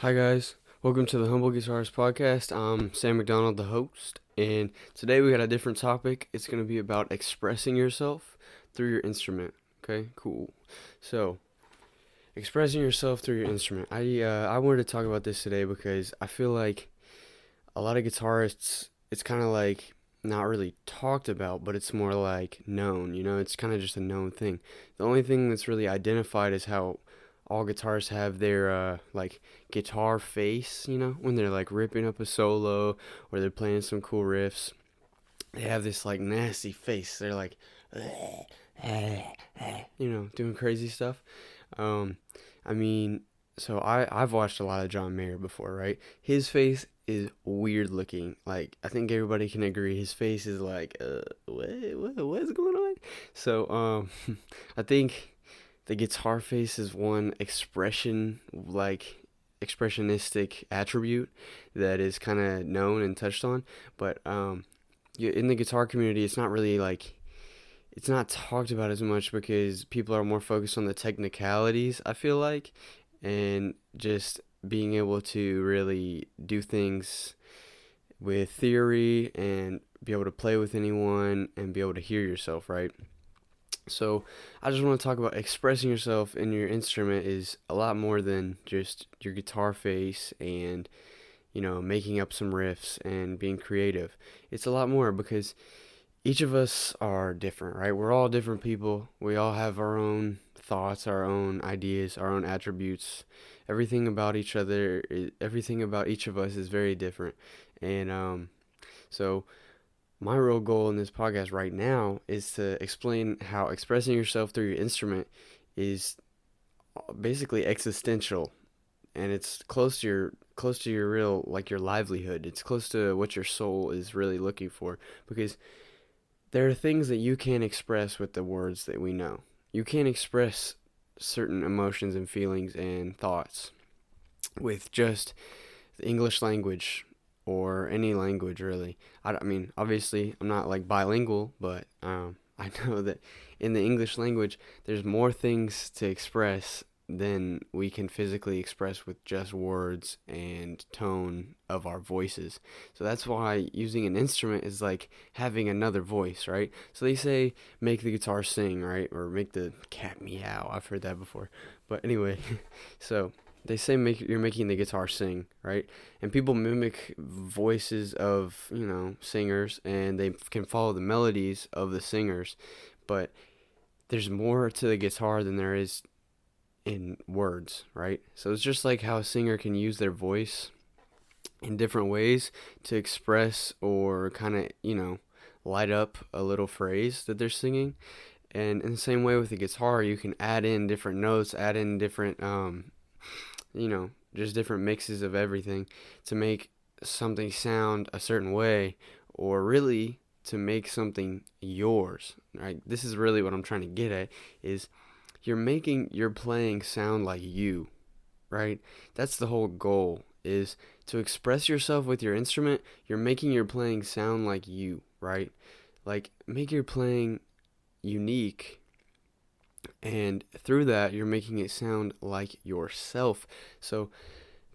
Hi guys, welcome to the Humble Guitarist Podcast. I'm Sam McDonald, the host, and today we got a different topic. It's going to be about expressing yourself through your instrument. Okay, cool. So, expressing yourself through your instrument. I wanted to talk about this today because I feel like a lot of guitarists, it's kind of like not really talked about, but it's more like known. It's kind of just a known thing. The only thing that's really identified is how all guitarists have their like guitar face, when they're like ripping up a solo or they're playing some cool riffs. They have this like nasty face. They're like doing crazy stuff. Um I mean, so I've watched a lot of John Mayer before, right? His face is weird looking. Like I think everybody can agree his face is like what's going on? So I think the guitar face is one expressionistic attribute that is kind of known and touched on, but in the guitar community, it's not really like it's not talked about as much because people are more focused on the technicalities, I feel like, and just being able to really do things with theory and be able to play with anyone and be able to hear yourself, right? So, I just want to talk about expressing yourself in your instrument is a lot more than just your guitar face and, making up some riffs and being creative. It's a lot more because each of us are different, right? We're all different people. We all have our own thoughts, our own ideas, our own attributes. Everything about each of us is very different. And so my real goal in this podcast right now is to explain how expressing yourself through your instrument is basically existential, and it's close to your real, like, your livelihood. It's close to what your soul is really looking for, because there are things that you can't express with the words that we know. You can't express certain emotions and feelings and thoughts with just the English language or any language, really. I mean, obviously, I'm not like bilingual, but I know that in the English language, there's more things to express than we can physically express with just words and tone of our voices. So that's why using an instrument is like having another voice, right? So they say make the guitar sing, right? Or make the cat meow. I've heard that before. But anyway, so they say you're making the guitar sing, right? And people mimic voices of, singers, and they can follow the melodies of the singers, but there's more to the guitar than there is in words, right? So it's just like how a singer can use their voice in different ways to express or kind of, light up a little phrase that they're singing. And in the same way with the guitar, you can add in different notes, add in different just different mixes of everything to make something sound a certain way, or really to make something yours, right? This is really what I'm trying to get at, is you're making your playing sound like you, right? That's the whole goal, is to express yourself with your instrument. You're making your playing sound like you, right? Like, make your playing unique, and through that you're making it sound like yourself. So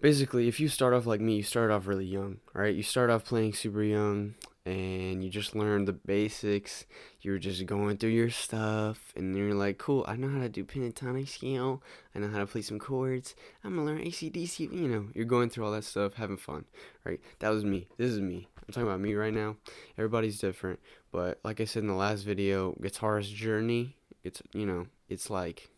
basically, if you start off like me, you start off really young, right? You start off playing super young, and you just learn the basics. You're just going through your stuff, and you're like, cool, I know how to do pentatonic scale, I know how to play some chords, I'm gonna learn ACDC. You're going through all that stuff, having fun, right? That was me. This is me. I'm talking about me right now. Everybody's different, but like I said in the last video, guitarist journey, it's like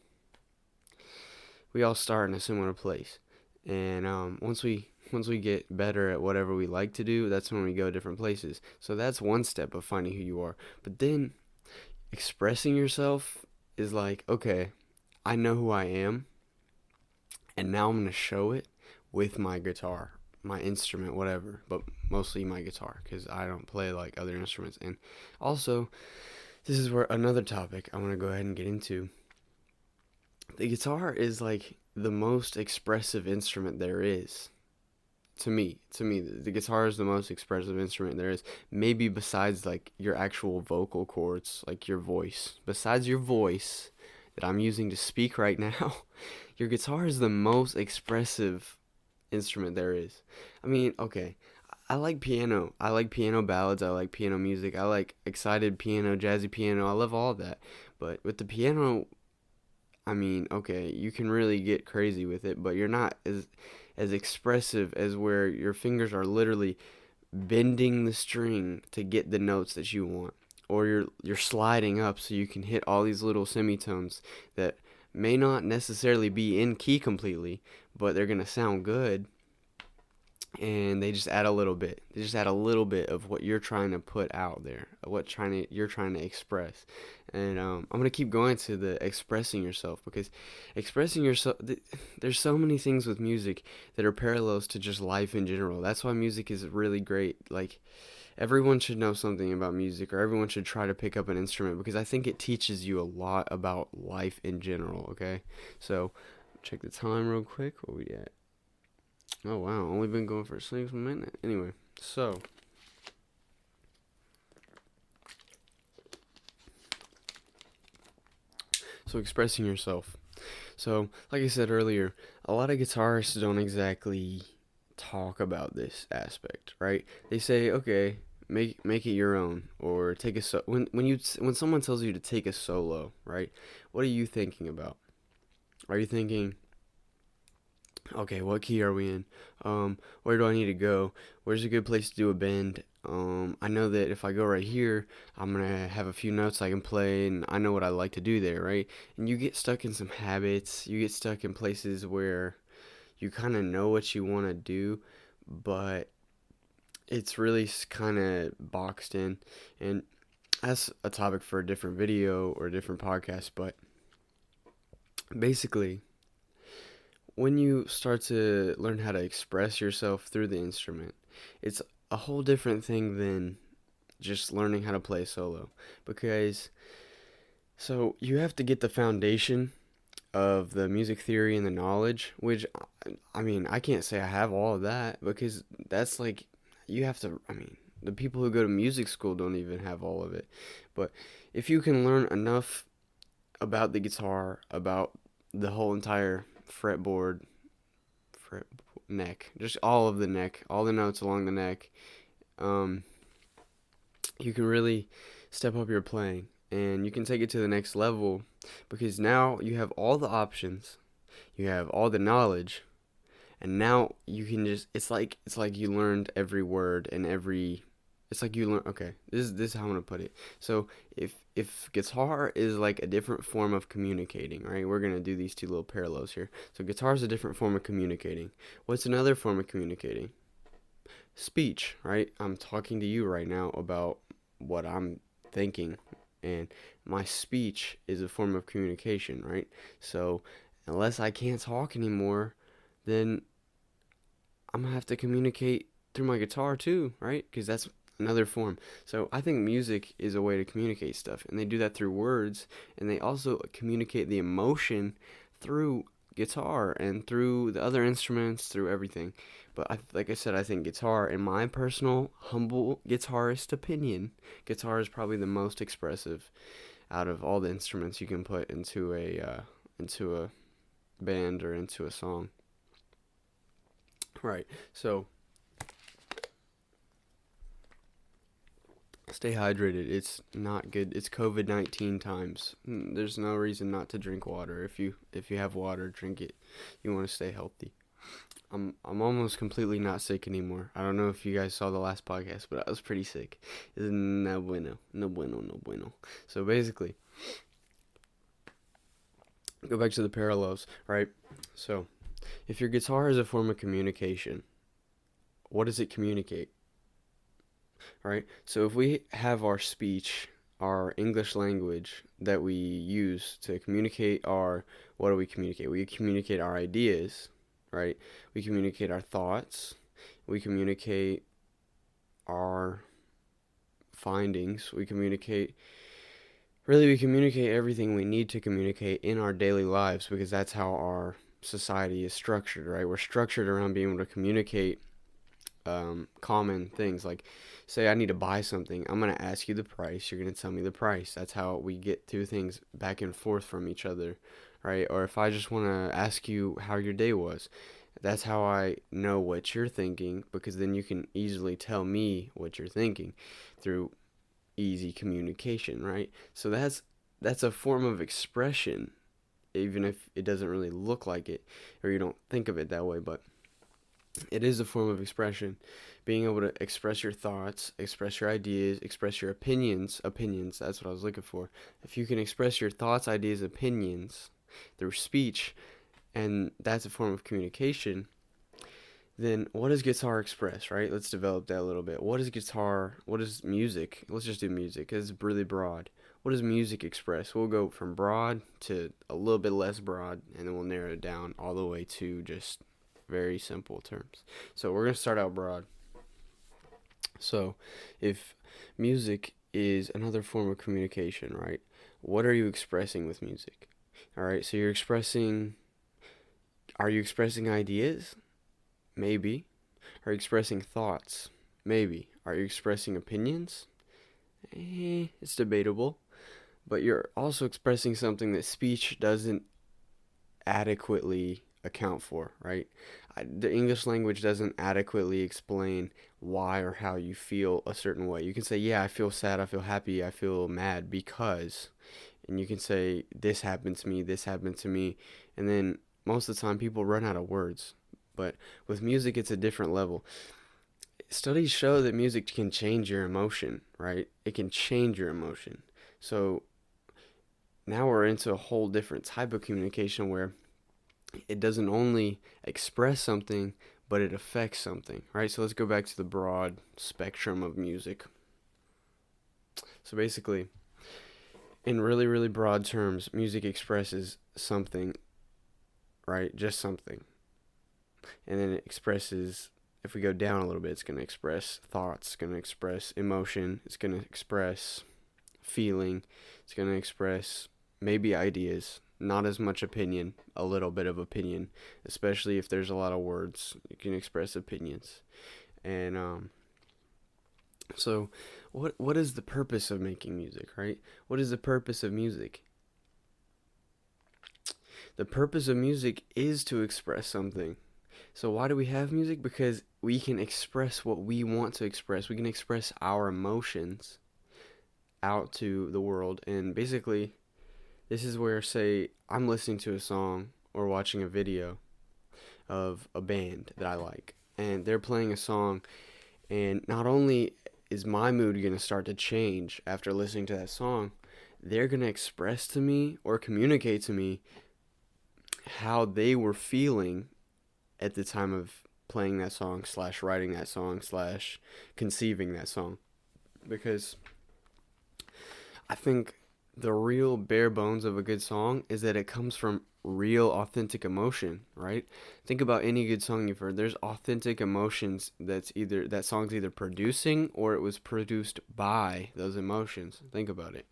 we all start in a similar place, and once we get better at whatever we like to do, that's when we go different places. So that's one step of finding who you are. But then expressing yourself is like, okay, I know who I am, and now I'm going to show it with my guitar, my instrument, whatever, but mostly my guitar, because I don't play like other instruments. And also, this is where another topic I want to go ahead and get into. The guitar is like the most expressive instrument there is. To me, the guitar is the most expressive instrument there is. Maybe besides like your actual vocal cords, like your voice. Besides your voice that I'm using to speak right now, your guitar is the most expressive instrument there is. I mean, okay, I like piano. I like piano ballads. I like piano music. I like excited piano, jazzy piano. I love all that. But with the piano, I mean, okay, you can really get crazy with it, but you're not as expressive as where your fingers are literally bending the string to get the notes that you want, or you're sliding up so you can hit all these little semitones that may not necessarily be in key completely, but they're going to sound good, and they just add a little bit. They just add a little bit of what you're trying to put out there, you're trying to express. And I'm gonna keep going to the expressing yourself, because expressing yourself, there's so many things with music that are parallels to just life in general. That's why music is really great. Like, everyone should know something about music, or everyone should try to pick up an instrument, because I think it teaches you a lot about life in general. Okay, so check the time real quick. What we at? Oh wow, only been going for 6 minutes. Anyway, so expressing yourself. So, like I said earlier, a lot of guitarists don't exactly talk about this aspect, right? They say, okay, make it your own, or take a when someone tells you to take a solo, right? What are you thinking about? Are you thinking, okay, what key are we in? Where do I need to go? Where's a good place to do a bend? I know that if I go right here, I'm gonna have a few notes I can play, and I know what I like to do there, right? And you get stuck in some habits. You get stuck in places where you kind of know what you want to do, but it's really kind of boxed in. And that's a topic for a different video or a different podcast. But basically, when you start to learn how to express yourself through the instrument, it's a whole different thing than just learning how to play solo. Because, so you have to get the foundation of the music theory and the knowledge, which, I mean, I can't say I have all of that, because that's like, you have to, I mean, the people who go to music school don't even have all of it. But if you can learn enough about the guitar, about the whole entire fretboard, fret neck, just all of the neck, all the notes along the neck, um, you can really step up your playing, and you can take it to the next level, because now you have all the options, you have all the knowledge, and now you can just, it's like you learned every word and every, it's like you learn, okay, this is how I'm gonna put it. So if guitar is like a different form of communicating, right? We're gonna do these two little parallels here. So guitar is a different form of communicating. What's another form of communicating? Speech, right? I'm talking to you right now about what I'm thinking, and my speech is a form of communication, right? So unless I can't talk anymore, then I'm gonna have to communicate through my guitar too, right? Because that's another form. So I think music is a way to communicate stuff, and they do that through words, and they also communicate the emotion through guitar and through the other instruments, through everything. But like I said, I think guitar, in my personal humble guitarist opinion, guitar is probably the most expressive out of all the instruments you can put into a band or into a song. Right. So stay hydrated. It's not good. It's COVID-19 times. There's no reason not to drink water. If you have water, drink it. You want to stay healthy. I'm almost completely not sick anymore. I don't know if you guys saw the last podcast, but I was pretty sick. No bueno. No bueno, no bueno. So basically, go back to the parallels, right? So, if your guitar is a form of communication, what does it communicate? Right? So if we have our speech, our English language that we use to communicate what do we communicate? We communicate our ideas, right? We communicate our thoughts. We communicate our findings. We communicate everything we need to communicate in our daily lives, because that's how our society is structured, right? We're structured around being able to communicate common things. Like, say I need to buy something, I'm going to ask you the price, you're going to tell me the price. That's how we get two things back and forth from each other, right? Or if I just want to ask you how your day was, That's how I know what you're thinking, because then you can easily tell me what you're thinking through easy communication, right? So that's a form of expression, even if it doesn't really look like it, or you don't think of it that way, but it is a form of expression. Being able to express your thoughts, express your ideas, express your opinions, that's what I was looking for. If you can express your thoughts, ideas, opinions through speech, and that's a form of communication, then what does guitar express, right? Let's develop that a little bit. What is guitar? What is music? Let's just do music, 'cause it's really broad. What does music express? We'll go from broad to a little bit less broad, and then we'll narrow it down all the way to just very simple terms. So we're going to start out broad. So if music is another form of communication, right? What are you expressing with music? All right, so are you expressing ideas? Maybe. Are you expressing thoughts? Maybe. Are you expressing opinions? It's debatable. But you're also expressing something that speech doesn't adequately account for, right? The English language doesn't adequately explain why or how you feel a certain way. You can say, yeah, I feel sad, I feel happy, I feel mad because, and you can say, this happened to me, this happened to me, and then most of the time people run out of words. But with music, it's a different level. Studies show that music can change your emotion, right? It can change your emotion. So now we're into a whole different type of communication where it doesn't only express something, but it affects something, right? So let's go back to the broad spectrum of music. So basically, in really, really broad terms, music expresses something, right? Just something. And then it expresses, if we go down a little bit, it's going to express thoughts, it's going to express emotion, it's going to express feeling, it's going to express maybe ideas, not as much opinion, a little bit of opinion, especially if there's a lot of words, you can express opinions. And so what is the purpose of making music, right? What is the purpose of music? The purpose of music is to express something. So why do we have music? Because we can express what we want to express. We can express our emotions out to the world. And basically, this is where, say, I'm listening to a song or watching a video of a band that I like, and they're playing a song, and not only is my mood going to start to change after listening to that song, they're going to express to me or communicate to me how they were feeling at the time of playing that song / writing that song / conceiving that song. Because I think the real bare bones of a good song is that it comes from real authentic emotion, right? Think about any good song you've heard. There's authentic emotions that song's either producing or it was produced by those emotions. Think about it.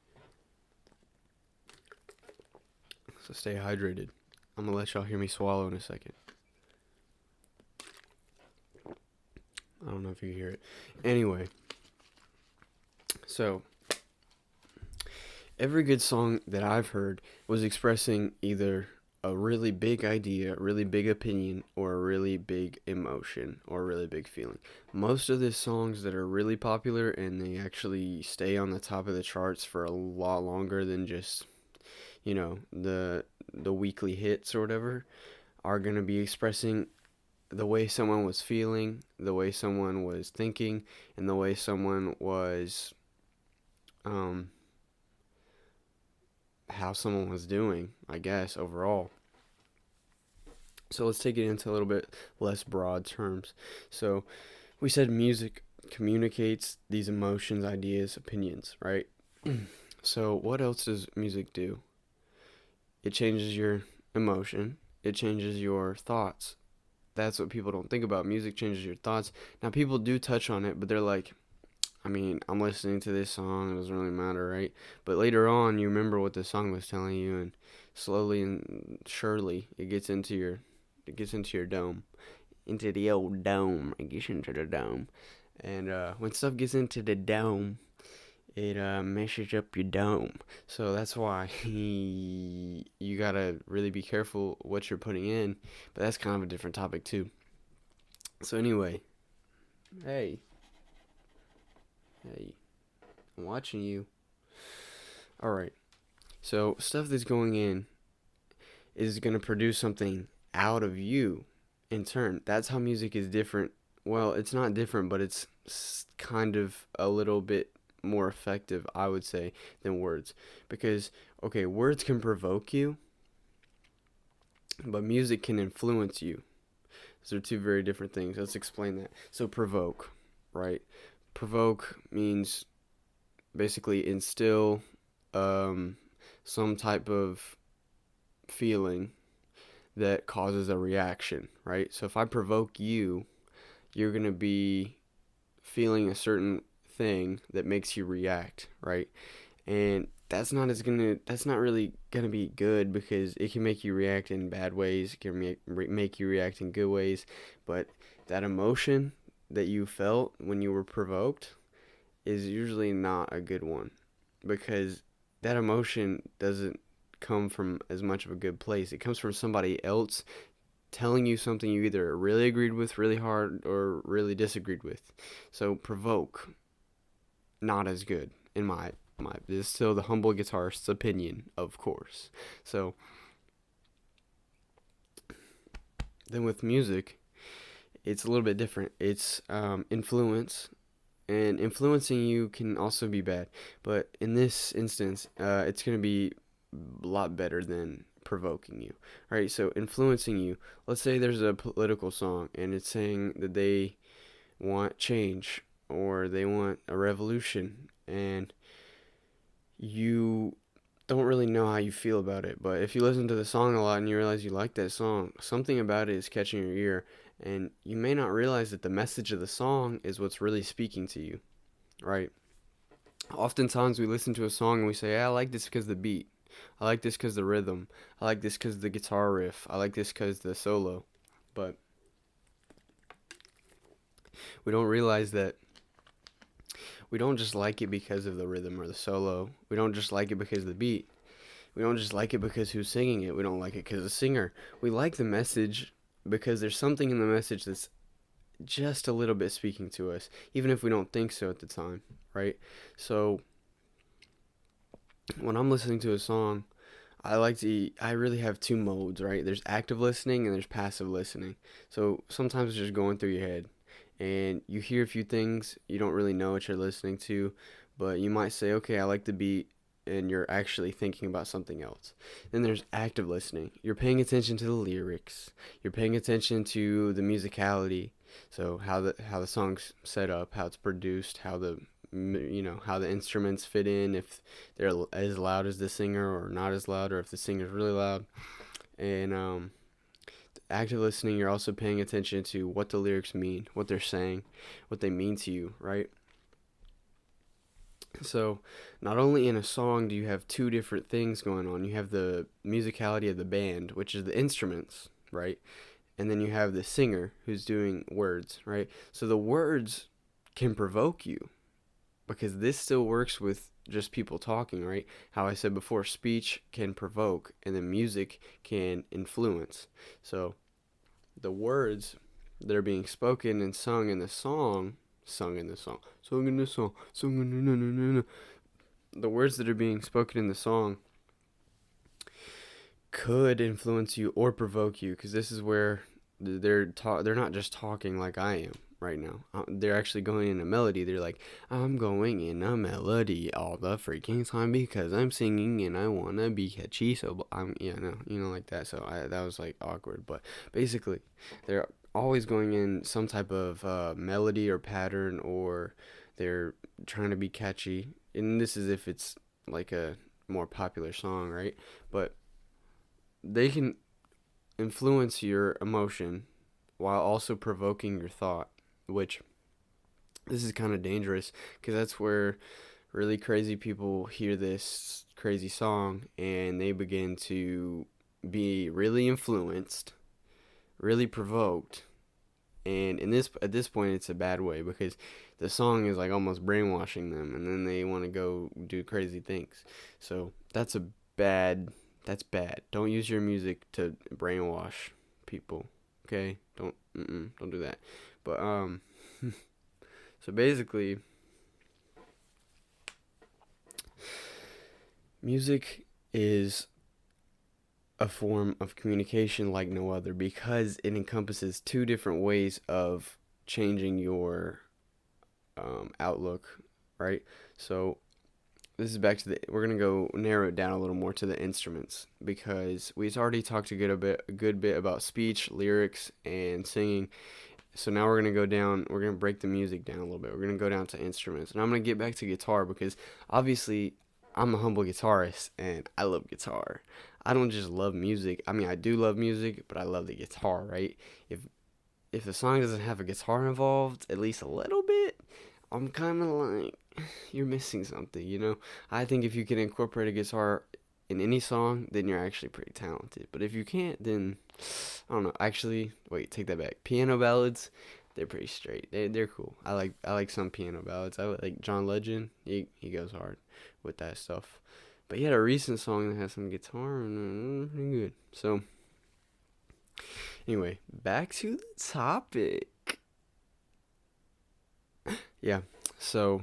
So stay hydrated. I'm gonna let y'all hear me swallow in a second. I don't know if you hear it. Anyway, so every good song that I've heard was expressing either a really big idea, really big opinion, or a really big emotion, or a really big feeling. Most of the songs that are really popular and they actually stay on the top of the charts for a lot longer than just, the weekly hits or whatever, are going to be expressing the way someone was feeling, the way someone was thinking, and the way someone was, how someone was doing, I guess, overall. So let's take it into a little bit less broad terms. So we said music communicates these emotions, ideas, opinions, right? So what else does music do? It changes your emotion. It changes your thoughts. That's what people don't think about. Music changes your thoughts. Now, people do touch on it, but they're like, I'm listening to this song, it doesn't really matter, right? But later on, you remember what the song was telling you, and slowly and surely, it gets into your dome. Into the old dome. It gets into the dome. And when stuff gets into the dome, it meshes up your dome. So that's why you gotta really be careful what you're putting in. But that's kind of a different topic too. So anyway, hey, hey, I'm watching you. All right. So stuff that's going in is gonna produce something out of you in turn. That's how music is different. Well, it's not different, but it's kind of a little bit more effective, I would say, than words. Because, okay, words can provoke you, but music can influence you. Those are two very different things. Let's explain that. So, provoke, right? Provoke means basically instill some type of feeling that causes a reaction, right? So, if I provoke you, you're going to be feeling a certain thing that makes you react, right? And that's not really gonna be good because it can make you react in bad ways. It can make you react in good ways, but that emotion that you felt when you were provoked is usually not a good one because that emotion doesn't come from as much of a good place. It comes from somebody else telling you something you either really agreed with really hard or really disagreed with. So provoke, not as good in my this is still the humble guitarist's opinion, of course. So then with music, it's a little bit different. It's influence, and influencing you can also be bad. But in this instance, it's going to be a lot better than provoking you. All right, so influencing you. Let's say there's a political song and it's saying that they want change or they want a revolution, and you don't really know how you feel about it. But if you listen to the song a lot and you realize you like that song, something about it is catching your ear, and you may not realize that the message of the song is what's really speaking to you, right? Oftentimes we listen to a song and we say, I like this because the beat. I like this because the rhythm. I like this because the guitar riff. I like this because the solo. But we don't realize that we don't just like it because of the rhythm or the solo. We don't just like it because of the beat. We don't just like it because who's singing it. We don't like it because of the singer. We like the message because there's something in the message that's just a little bit speaking to us, even if we don't think so at the time, right? So when I'm listening to a song, I really have two modes, right? There's active listening and there's passive listening. So sometimes it's just going through your head and you hear a few things, you don't really know what you're listening to, but you might say, okay, I like the beat, and you're actually thinking about something else. Then there's active listening. You're paying attention to the lyrics. You're paying attention to the musicality. So how the song's set up, how it's produced, how how the instruments fit in, if they're as loud as the singer or not as loud, or if the singer's really loud. And active listening, you're also paying attention to what the lyrics mean, what they're saying, what they mean to you, right? So, not only in a song do you have two different things going on, you have the musicality of the band, which is the instruments, right? And then you have the singer who's doing words, right? So the words can provoke you because this still works with just people talking, right? How I said before, speech can provoke and then music can influence. So the words that are being spoken and sung in the song, the words that are being spoken in the song could influence you or provoke you, because this is where they're not just talking like I am right now. They're actually going in a melody. They're like, I'm going in a melody all the freaking time because I'm singing and I wanna be catchy. So I'm like that. So that was like awkward, but basically they're always going in some type of melody or pattern, or they're trying to be catchy. And this is if it's like a more popular song, right? But they can influence your emotion while also provoking your thought, which this is kind of dangerous because that's where really crazy people hear this crazy song and they begin to be really influenced, really provoked, And at this point, it's a bad way because the song is like almost brainwashing them, and then they want to go do crazy things. So that's bad. Don't use your music to brainwash people. Okay, don't do that. But so basically, music is a form of communication like no other because it encompasses two different ways of changing your outlook, right? So this is back to we're gonna go narrow it down a little more to the instruments because we've already talked a good bit about speech, lyrics, and singing. So now we're gonna break the music down a little bit. We're gonna go down to instruments, and I'm gonna get back to guitar because obviously I'm a humble guitarist and I love guitar. I don't just love music. I mean, I do love music, but I love the guitar, right? If if the song doesn't have a guitar involved, at least a little bit, I'm kind of like, you're missing something, you know? I think if you can incorporate a guitar in any song, then you're actually pretty talented. But if you can't, then I don't know. Actually, wait, take that back. Piano ballads, they're pretty straight. They're cool. I like some piano ballads. I like John Legend. He goes hard with that stuff. But he had a recent song that has some guitar and pretty good. So anyway, back to the topic. Yeah. So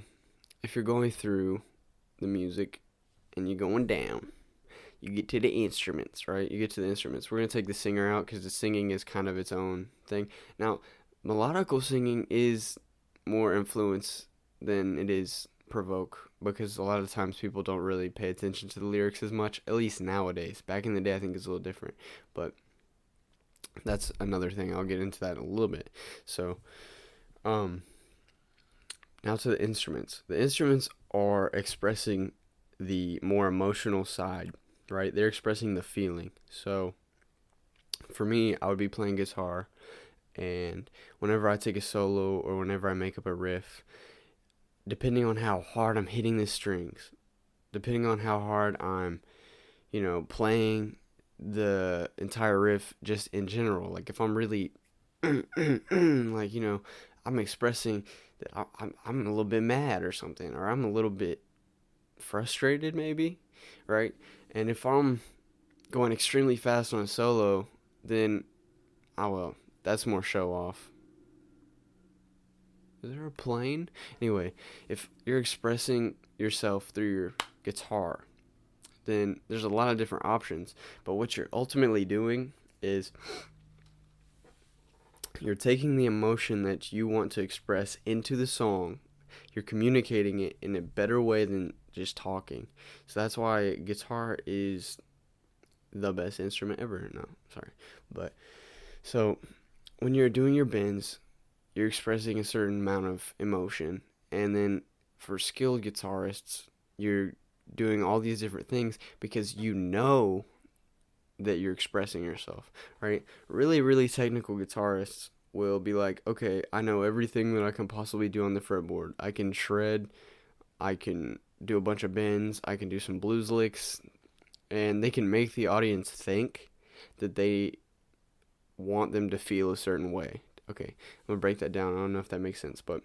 if you're going through the music and you're going down, you get to the instruments, right? You get to the instruments. We're going to take the singer out because the singing is kind of its own thing. Now, melodical singing is more influence than it is provoke because a lot of times people don't really pay attention to the lyrics as much, at least nowadays. Back in the day, I think it's a little different, but that's another thing. I'll get into that in a little bit. So, now to the instruments. The instruments are expressing the more emotional side, right? They're expressing the feeling. So, for me, I would be playing guitar, and whenever I take a solo or whenever I make up a riff, depending on how hard I'm hitting the strings, depending on how hard I'm, playing the entire riff just in general, like if I'm really, like, I'm expressing that I'm a little bit mad or something, or I'm a little bit frustrated maybe, right? And if I'm going extremely fast on a solo, then, oh well, that's more show off. Is there a plane? Anyway, if you're expressing yourself through your guitar, then there's a lot of different options. But what you're ultimately doing is you're taking the emotion that you want to express into the song. You're communicating it in a better way than just talking. So that's why guitar is the best instrument ever. No, sorry. But so when you're doing your bends, you're expressing a certain amount of emotion, and then for skilled guitarists, you're doing all these different things because you know that you're expressing yourself, right? Really, really technical guitarists will be like, okay, I know everything that I can possibly do on the fretboard. I can shred, I can do a bunch of bends, I can do some blues licks, and they can make the audience think that they want them to feel a certain way. Okay, I'm gonna break that down. I don't know if that makes sense, but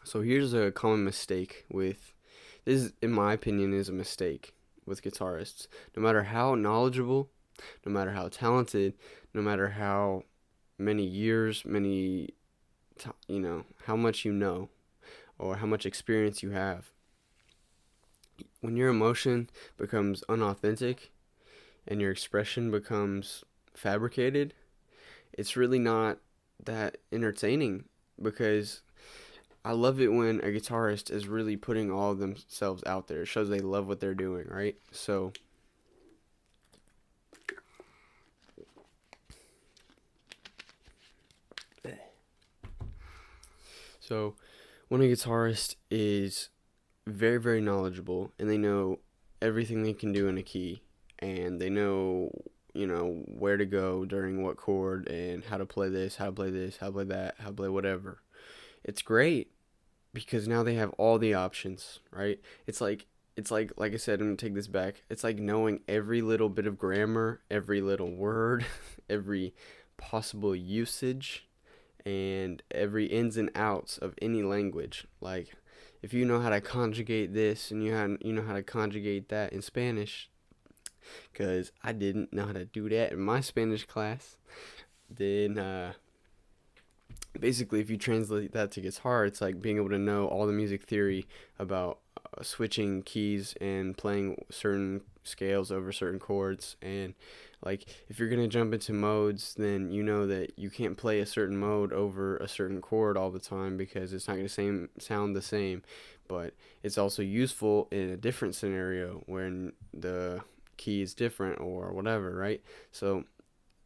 so here's a common mistake with this, in my opinion, is a mistake with guitarists. No matter how knowledgeable, no matter how talented, no matter how many years, how much you know, or how much experience you have, when your emotion becomes unauthentic and your expression becomes fabricated, it's really not that entertaining because I love it when a guitarist is really putting all of themselves out there. It shows they love what they're doing, right? So when a guitarist is very, very knowledgeable and they know everything they can do in a key and they know, where to go during what chord and how to play this, how to play this, how to play that, how to play whatever. It's great because now they have all the options, right? Like I said, I'm gonna take this back. It's like knowing every little bit of grammar, every little word, every possible usage, and every ins and outs of any language. Like, if you know how to conjugate this and you know how to conjugate that in Spanish, because I didn't know how to do that in my Spanish class, then basically, if you translate that to guitar, it's like being able to know all the music theory about switching keys and playing certain scales over certain chords. And like, if you're gonna jump into modes, then you know that you can't play a certain mode over a certain chord all the time because it's not gonna sound the same. But it's also useful in a different scenario when the key is different or whatever, right? So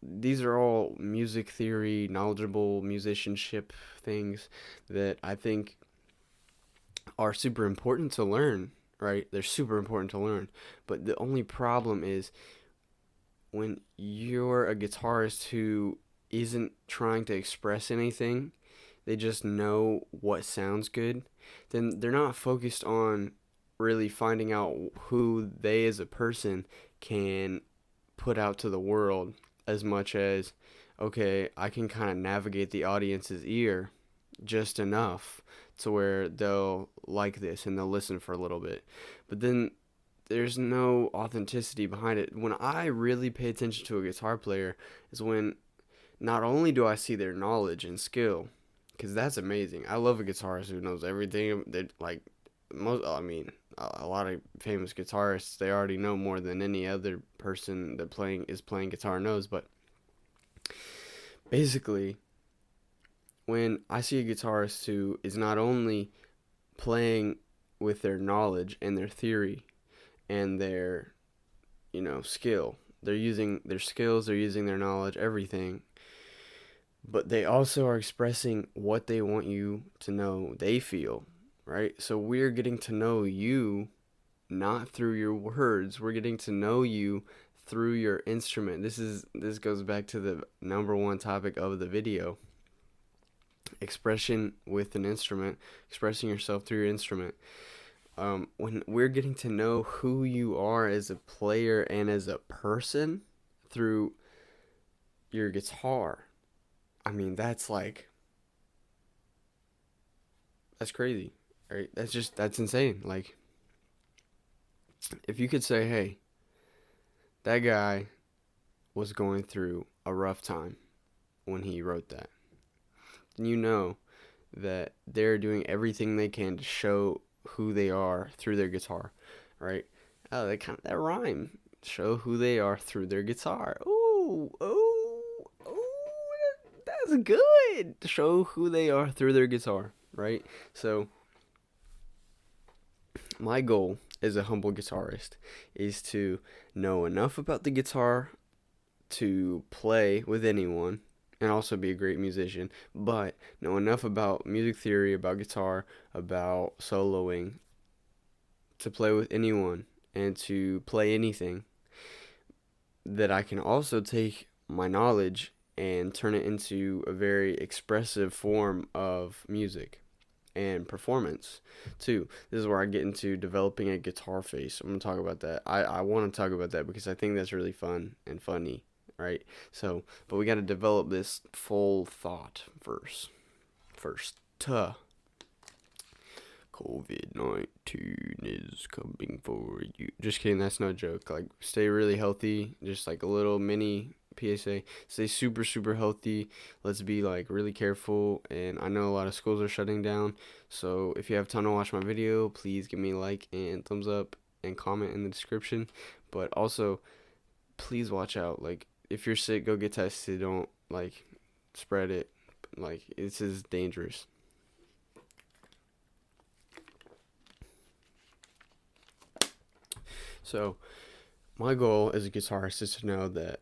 these are all music theory, knowledgeable musicianship things that I think are super important to learn, right? They're super important to learn. But the only problem is when you're a guitarist who isn't trying to express anything, they just know what sounds good, then they're not focused on really finding out who they as a person can put out to the world as much as, okay, I can kind of navigate the audience's ear just enough to where they'll like this and they'll listen for a little bit. But then there's no authenticity behind it. When I really pay attention to a guitar player is when not only do I see their knowledge and skill, because that's amazing. I love a guitarist who knows everything. They like a lot of famous guitarists, they already know more than any other person that playing guitar knows. But basically, when I see a guitarist who is not only playing with their knowledge and their theory and their skill, they're using their skills, they're using their knowledge, everything, but they also are expressing what they want you to know they feel, right? So we're getting to know you not through your words. We're getting to know you through your instrument. This goes back to the number one topic of the video. Expression with an instrument, expressing yourself through your instrument. When we're getting to know who you are as a player and as a person through your guitar, I mean, that's crazy, right? That's insane. Like, if you could say, hey, that guy was going through a rough time when he wrote that, then you know that they're doing everything they can to show who they are through their guitar, right? Oh, that rhyme. Show who they are through their guitar. Ooh, that's good. Show who they are through their guitar, right? So my goal as a humble guitarist is to know enough about the guitar to play with anyone and also be a great musician, but know enough about music theory, about guitar, about soloing to play with anyone and to play anything, that I can also take my knowledge and turn it into a very expressive form of music and performance too. This is where I get into developing a guitar face. I'm going to talk about that. I want to talk about that because I think that's really fun and funny, right? So, but we got to develop this full thought first. COVID-19 is coming for you. Just kidding, that's no joke. Like, stay really healthy. Just like a little mini PSA. Stay super, super healthy. Let's be like really careful. And I know a lot of schools are shutting down. So if you have time to watch my video, please give me a like and thumbs up and comment in the description. But also, please watch out. Like, if you're sick, go get tested. Don't like spread it. Like, this is dangerous. So, my goal as a guitarist is to know that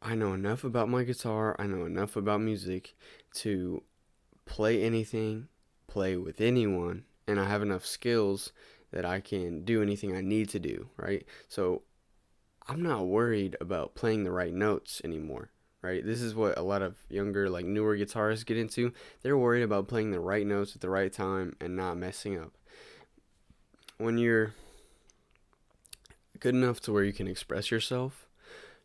I know enough about my guitar, I know enough about music to play anything, play with anyone, and I have enough skills that I can do anything I need to do, right? So, I'm not worried about playing the right notes anymore, right? This is what a lot of younger, like newer guitarists get into. They're worried about playing the right notes at the right time and not messing up. When you're good enough to where you can express yourself,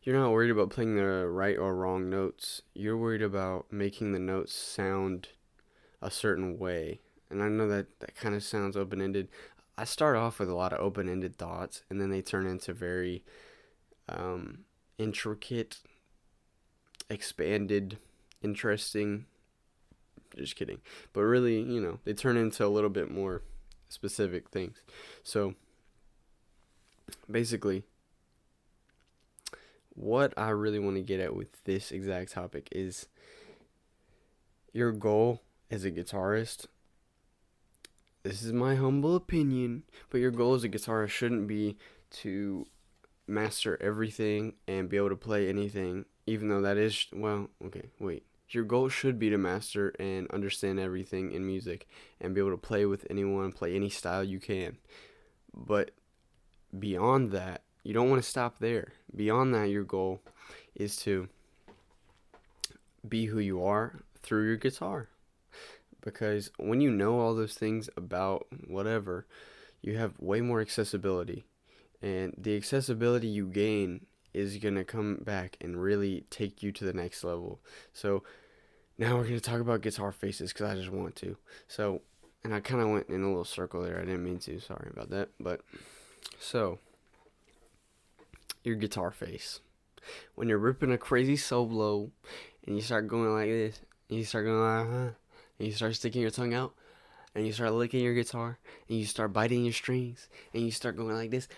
you're not worried about playing the right or wrong notes. You're worried about making the notes sound a certain way. And I know that that kind of sounds open ended. I start off with a lot of open ended thoughts, and then they turn into very um, intricate, expanded, interesting. Just kidding. But really, they turn into a little bit more specific things. So basically, what I really want to get at with this exact topic is your goal as a guitarist. This is my humble opinion, but your goal as a guitarist shouldn't be to master everything and be able to play anything, even though that is, well, okay, wait. Your goal should be to master and understand everything in music and be able to play with anyone, play any style you can. But beyond that, you don't want to stop there. Beyond that, your goal is to be who you are through your guitar. Because when you know all those things about whatever, you have way more accessibility. And the accessibility you gain is going to come back and really take you to the next level. So now we're going to talk about guitar faces because I just want to. So, and I kind of went in a little circle there. I didn't mean to. Sorry about that. But, so, your guitar face. When you're ripping a crazy solo and you start going like this, and you start going like, and you start sticking your tongue out, and you start licking your guitar, and you start biting your strings, and you start going like this.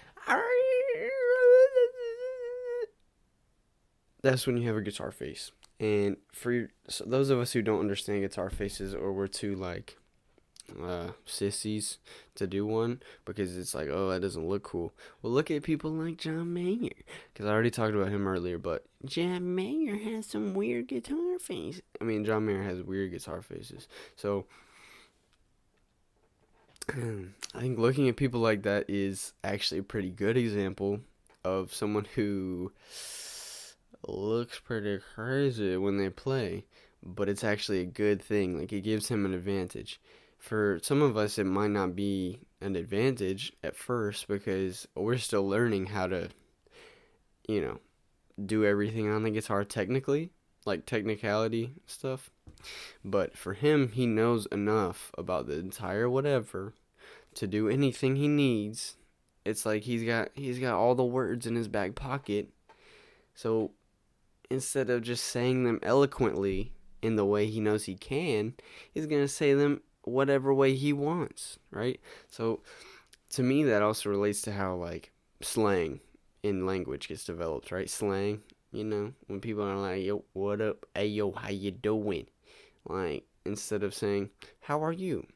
That's when you have a guitar face. And so those of us who don't understand guitar faces, or we're too like sissies to do one because it's like, oh, that doesn't look cool. Well, look at people like John Mayer, because I already talked about him earlier, but John Mayer has some weird guitar face. I mean, John Mayer has weird guitar faces. So I think looking at people like that is actually a pretty good example of someone who looks pretty crazy when they play, but it's actually a good thing. Like, it gives him an advantage. For some of us, it might not be an advantage at first because we're still learning how to, do everything on the guitar technically, like technicality stuff. But for him, he knows enough about the entire whatever to do anything he needs. It's like he's got all the words in his back pocket. So instead of just saying them eloquently in the way he knows he can, he's going to say them whatever way he wants, right? So to me, that also relates to how like slang in language gets developed, right? Slang, when people are like, yo, what up? Hey, yo, how you doing? Like, instead of saying, how are you?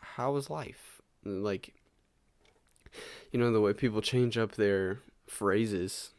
How is life? Like, the way people change up their phrases,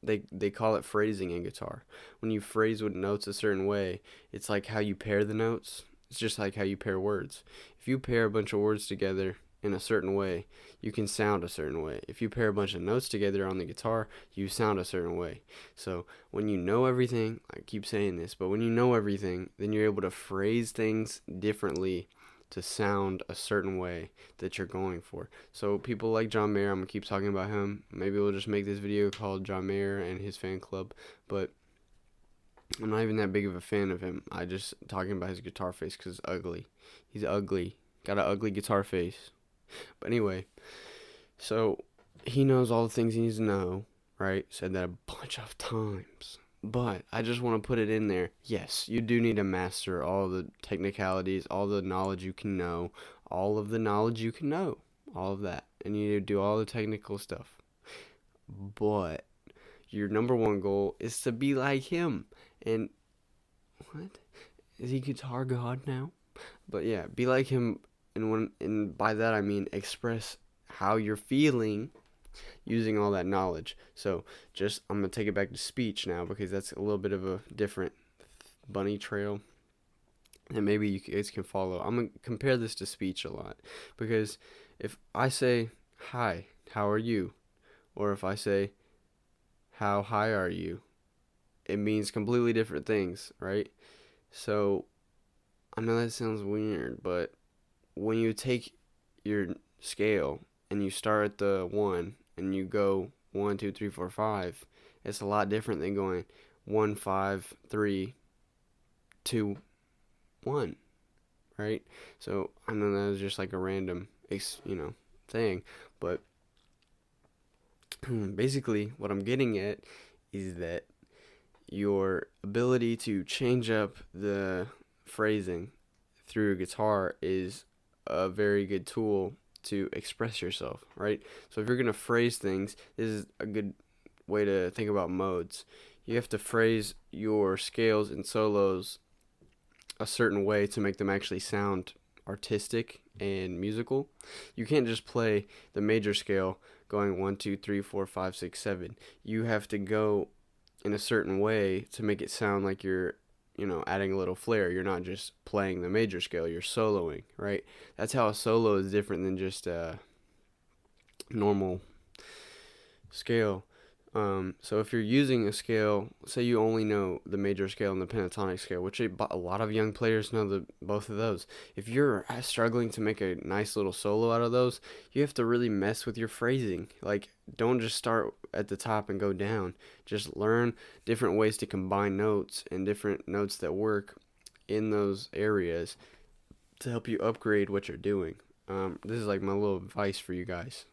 they call it phrasing in guitar. When you phrase with notes a certain way, it's like how you pair the notes. It's just like how you pair words. If you pair a bunch of words together in a certain way, you can sound a certain way. If you pair a bunch of notes together on the guitar, you sound a certain way. So when you know everything, I keep saying this, but when you know everything, then you're able to phrase things differently to sound a certain way that you're going for. So people like John Mayer, I'm going to keep talking about him. Maybe we'll just make this video called John Mayer and his fan club, but I'm not even that big of a fan of him. I just talking about his guitar face because it's ugly. He's ugly. Got an ugly guitar face. But anyway, so he knows all the things he needs to know, right? Said that a bunch of times. But I just want to put it in there. Yes, you do need to master all the technicalities, all the knowledge you can know, all of the knowledge you can know, all of that. And you need to do all the technical stuff. But your number one goal is to be like him. And what? Is he Guitar God now? But yeah, be like him, and by that I mean express how you're feeling using all that knowledge. So I'm gonna take it back to speech now because that's a little bit of a different bunny trail, and maybe you guys can follow. I'm gonna compare this to speech a lot because if I say hi, how are you, or if I say how high are you, it means completely different things, right? So I know that sounds weird, but when you take your scale and you start at the 1 and you go 1, 2, 3, 4, 5, It's a lot different than going 1 5 3 2 1, right? So I know that was just like a random, thing, but basically what I'm getting at is that your ability to change up the phrasing through a guitar is a very good tool to express yourself, right? So if you're going to phrase things, this is a good way to think about modes. You have to phrase your scales and solos a certain way to make them actually sound artistic and musical. You can't just play the major scale going 1 2 3 4 5 6 7. You have to go in a certain way to make it sound like you're adding a little flair. You're not just playing the major scale, you're soloing, right? That's how a solo is different than just a normal scale. So if you're using a scale, say you only know the major scale and the pentatonic scale, which a lot of young players know both of those. If you're struggling to make a nice little solo out of those, you have to really mess with your phrasing. Like, don't just start at the top and go down. Just learn different ways to combine notes and different notes that work in those areas to help you upgrade what you're doing. This is like my little advice for you guys.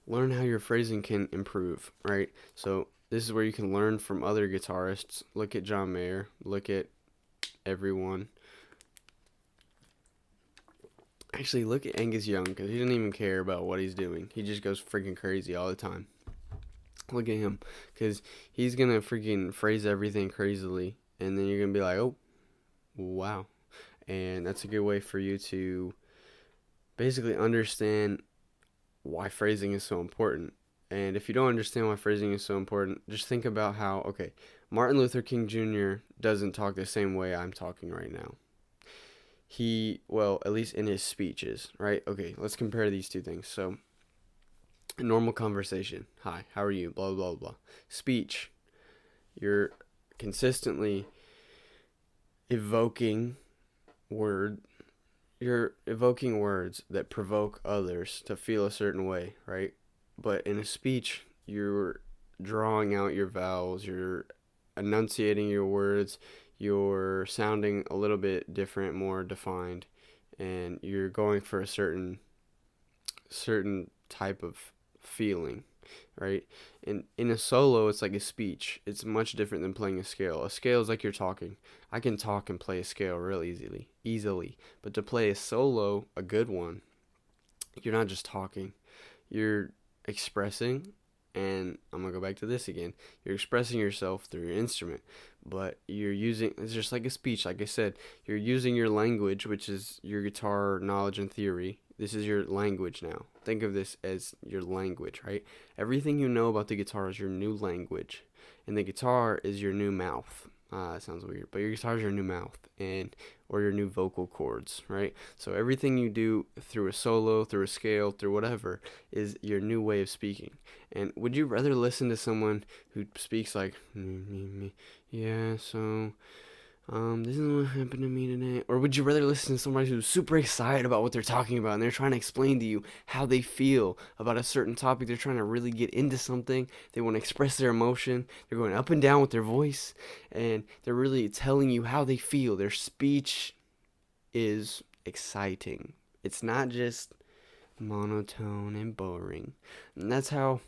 Learn how your phrasing can improve, right? So this is where you can learn from other guitarists. Look at John Mayer. Look at everyone. Actually, look at Angus Young, because he doesn't even care about what he's doing. He just goes freaking crazy all the time. Look at him, because he's going to freaking phrase everything crazily, and then you're going to be like, oh, wow. And that's a good way for you to basically understand why phrasing is so important. And if you don't understand why phrasing is so important, just think about how, okay, Martin Luther King Jr. doesn't talk the same way I'm talking right now. Well, at least in his speeches, right? Okay, let's compare these two things. So, a normal conversation. Hi, how are you? Blah, blah, blah. Speech. You're consistently evoking words that provoke others to feel a certain way, right? But in a speech, you're drawing out your vowels, you're enunciating your words, you're sounding a little bit different, more defined, and you're going for a certain type of feeling, right? And in a solo, it's like a speech. It's much different than playing a scale. A scale is like you're talking. I can talk and play a scale real easily. But to play a solo, a good one, you're not just talking. You're expressing, and I'm going to go back to this again. You're expressing yourself through your instrument, but it's just like a speech, like I said. You're using your language, which is your guitar knowledge and theory. This is your language now. Think of this as your language, right? Everything you know about the guitar is your new language, and the guitar is your new mouth. That sounds weird, but your guitar is your new mouth, or your new vocal cords, right? So everything you do through a solo, through a scale, through whatever, is your new way of speaking. And would you rather listen to someone who speaks like, yeah, so this is what happened to me today? Or would you rather listen to somebody who's super excited about what they're talking about and they're trying to explain to you how they feel about a certain topic? They're trying to really get into something. They want to express their emotion. They're going up and down with their voice, and they're really telling you how they feel. Their speech is exciting. It's not just monotone and boring. And that's how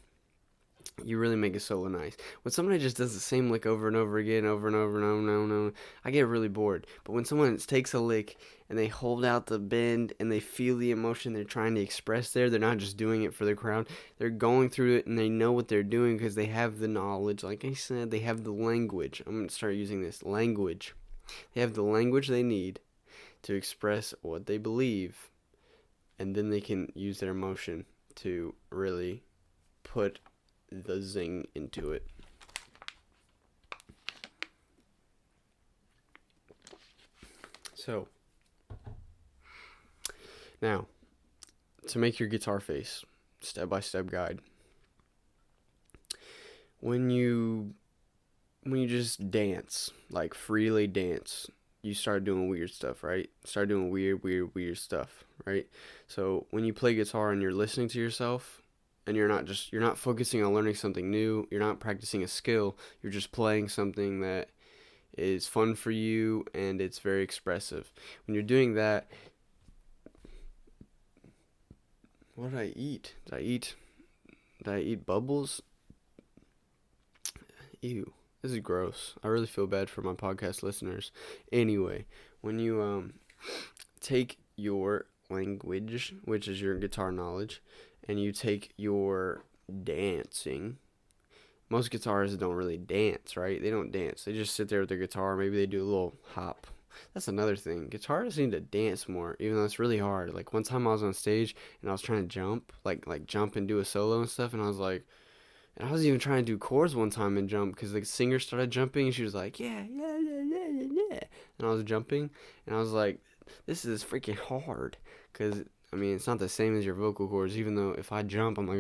you really make a solo nice. When somebody just does the same lick over and over again, over and over and over and over, I get really bored. But when someone takes a lick and they hold out the bend and they feel the emotion they're trying to express there, they're not just doing it for the crowd. They're going through it and they know what they're doing because they have the knowledge. Like I said, they have the language. I'm going to start using this language. They have the language they need to express what they believe, and then they can use their emotion to really put the zing into it. So, now, to make your guitar face, step-by-step guide. When you just dance, like freely dance, you start doing weird stuff, right? Start doing weird stuff, right? So when you play guitar and you're listening to yourself, and you're not focusing on learning something new, you're not practicing a skill, you're just playing something that is fun for you and it's very expressive. When you're doing that, what did I eat? Did I eat bubbles? Ew. This is gross. I really feel bad for my podcast listeners. Anyway, when you take your language, which is your guitar knowledge, and you take your dancing. Most guitarists don't really dance, right? They don't dance. They just sit there with their guitar. Maybe they do a little hop. That's another thing. Guitarists need to dance more, even though it's really hard. Like one time I was on stage and I was trying to jump, like jump and do a solo and stuff, and I was like, and I was even trying to do chords one time and jump because the singer started jumping and she was like, yeah, yeah, yeah, yeah, yeah, yeah. And I was jumping and I was like, this is freaking hard because, I mean, it's not the same as your vocal cords, even though if I jump, I'm like,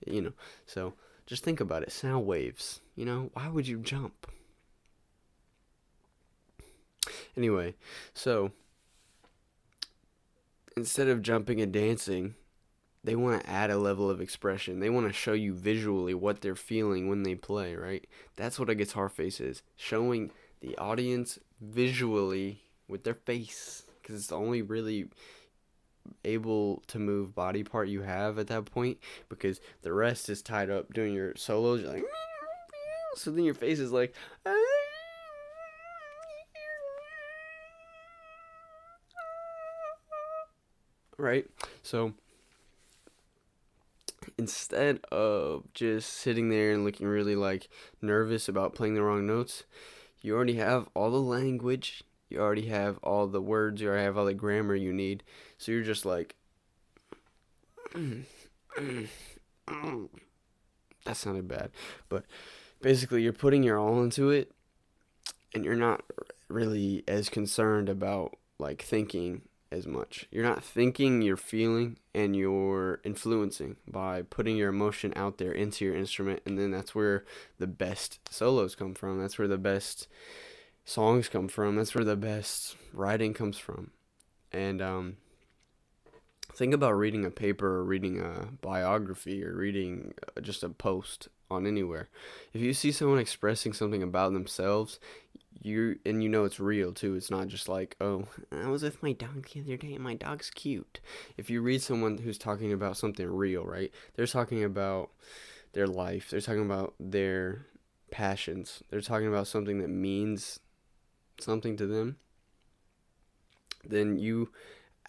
you know. So just think about it. Sound waves, you know, why would you jump? Anyway, so instead of jumping and dancing, they want to add a level of expression. They want to show you visually what they're feeling when they play, right? That's what a guitar face is. Showing the audience visually with their face. Because it's the only really able to move body part you have at that point. Because the rest is tied up doing your solos. You're like, so then your face is like, right? So instead of just sitting there and looking really like nervous about playing the wrong notes, you already have all the language, you already have all the words, you already have all the grammar you need. So you're just like, that sounded bad, but basically you're putting your all into it, and you're not really as concerned about like thinking as much. You're not thinking, you're feeling, and you're influencing by putting your emotion out there into your instrument, and then that's where the best solos come from. That's where the best songs come from. That's where the best writing comes from. And think about reading a paper or reading a biography or reading just a post on anywhere. If you see someone expressing something about themselves, you know it's real too. It's not just like, oh, I was with my dog the other day and my dog's cute. If you read someone who's talking about something real, right? They're talking about their life. They're talking about their passions. They're talking about something that means something to them. Then you